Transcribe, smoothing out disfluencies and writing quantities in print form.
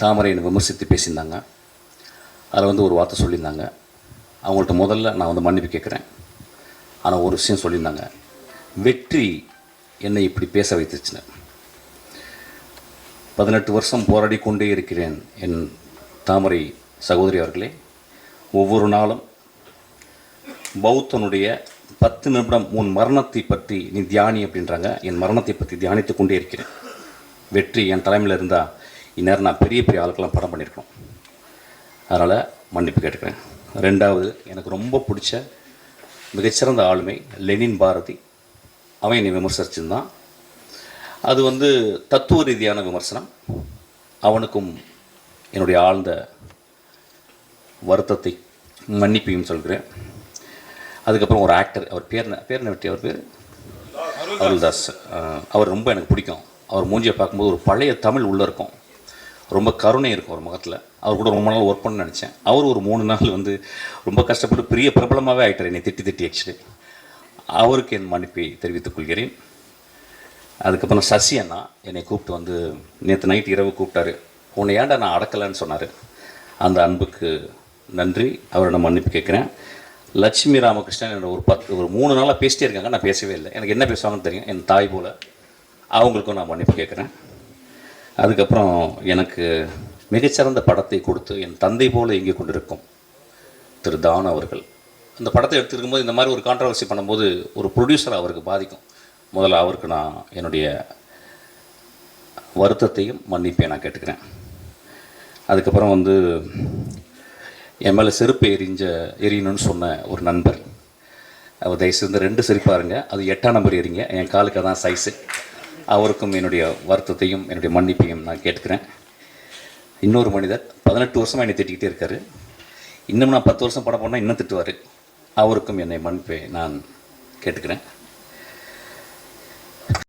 தாமரை என்னை விமர்சித்து பேசியிருந்தாங்க. அதில் வந்து ஒரு வார்த்தை சொல்லியிருந்தாங்க. அவங்கள்ட்ட முதல்ல நான் வந்து மன்னிப்பு கேட்குறேன். ஆனால் ஒரு விஷயம் சொல்லியிருந்தாங்க, வெற்றி என்னை இப்படி பேச வைத்துச்சுன்னு. 18 வருஷம் போராடி கொண்டே இருக்கிறேன் என் தாமரை சகோதரி அவர்களே. ஒவ்வொரு நாளும் பௌத்தனுடைய 10 நிமிடம் உன் மரணத்தை பற்றி நீ தியானி அப்படின்றாங்க. என் மரணத்தை பற்றி தியானித்து கொண்டே இருக்கிறேன். வெற்றி என் தலைமையில் இருந்தால் இந்நேரம் நான் பெரிய பெரிய ஆளுக்கெல்லாம் படம் பண்ணியிருக்கணும். அதனால் மன்னிப்பு கேட்டுக்கிறேன். ரெண்டாவது, எனக்கு ரொம்ப பிடிச்ச மிகச்சிறந்த ஆளுமை லெனின் பாரதி. அவன் என்னை விமர்சிச்சிருந்தான். அது வந்து தத்துவ ரீதியான விமர்சனம். அவனுக்கும் என்னுடைய ஆழ்ந்த வருத்தத்தை மன்னிப்பையும் சொல்கிறேன். அதுக்கப்புறம் ஒரு ஆக்டர், அவர் பேர் வெட்டி, அவர் பேர் அருள்தாஸ். அவர் ரொம்ப எனக்கு பிடிக்கும். அவர் மூஞ்சியை பார்க்கும்போது ஒரு பழைய தமிழ் உள்ளே இருக்கும், ரொம்ப கருணை இருக்கும் ஒரு முகத்தில். அவர் கூட ரொம்ப நாள் ஒர்க் பண்ண நினச்சேன். அவர் ஒரு 3 நாள் வந்து ரொம்ப கஷ்டப்பட்டு பெரிய பிரபலமாகவே ஆகிட்டார், என்னை திட்டி ஆக்சுவலி. அவருக்கு என் மன்னிப்பை தெரிவித்துக் கொள்கிறேன். அதுக்கப்புறம் சசி அண்ணா என்னை கூப்பிட்டு வந்து நேற்று நைட் இரவு கூப்பிட்டாரு. உன்னை ஏன்டா நான் அடக்கலைன்னு சொன்னார். அந்த அன்புக்கு நன்றி. அவரை நான் மன்னிப்பு கேட்குறேன். லட்சுமி ராமகிருஷ்ணன் என்னோட ஒரு 3 நாளாக பேசிட்டே இருக்காங்க, நான் பேசவே இல்லை. எனக்கு என்ன பேசுவாங்கன்னு தெரியும், என் தாய் போல். அவங்களுக்கும் நான் மன்னிப்பு கேட்குறேன். அதுக்கப்புறம் எனக்கு மிகச்சிறந்த படத்தை கொடுத்து என் தந்தை போல் இயங்கி கொண்டிருக்கும் திரு தான் அவர்கள். அந்த படத்தை எடுத்துருக்கும்போது இந்த மாதிரி ஒரு கான்ட்ரவர்சி பண்ணும்போது ஒரு ப்ரொடியூசர் அவருக்கு பாதிக்கும். முதல்ல அவருக்கு நான் என்னுடைய வருத்தத்தையும் மன்னிப்பையும் நான் கேட்டுக்கிறேன். அதுக்கப்புறம் வந்து என் மேலே செருப்பு எரியணும்னு சொன்ன ஒரு நண்பர், அவர் தயவுசெய்து 2 செருப்பாக இருங்க, அது 8ஆம் நம்பர் எறிங்க, என் காலுக்கு தான் சைஸு. அவருக்கும் என்னுடைய வருத்தத்தையும் என்னுடைய மன்னிப்பையும் நான் கேட்டுக்கிறேன். இன்னொரு மனிதர் 18 வருஷமாக என்னை திட்டிக்கிட்டே இருக்கார். இன்னும் நான் 10 வருஷம் படம் போனால் இன்னும் திட்டுவார். அவருக்கும் என்னை மன்னிப்பை நான் கேட்டுக்கிறேன்.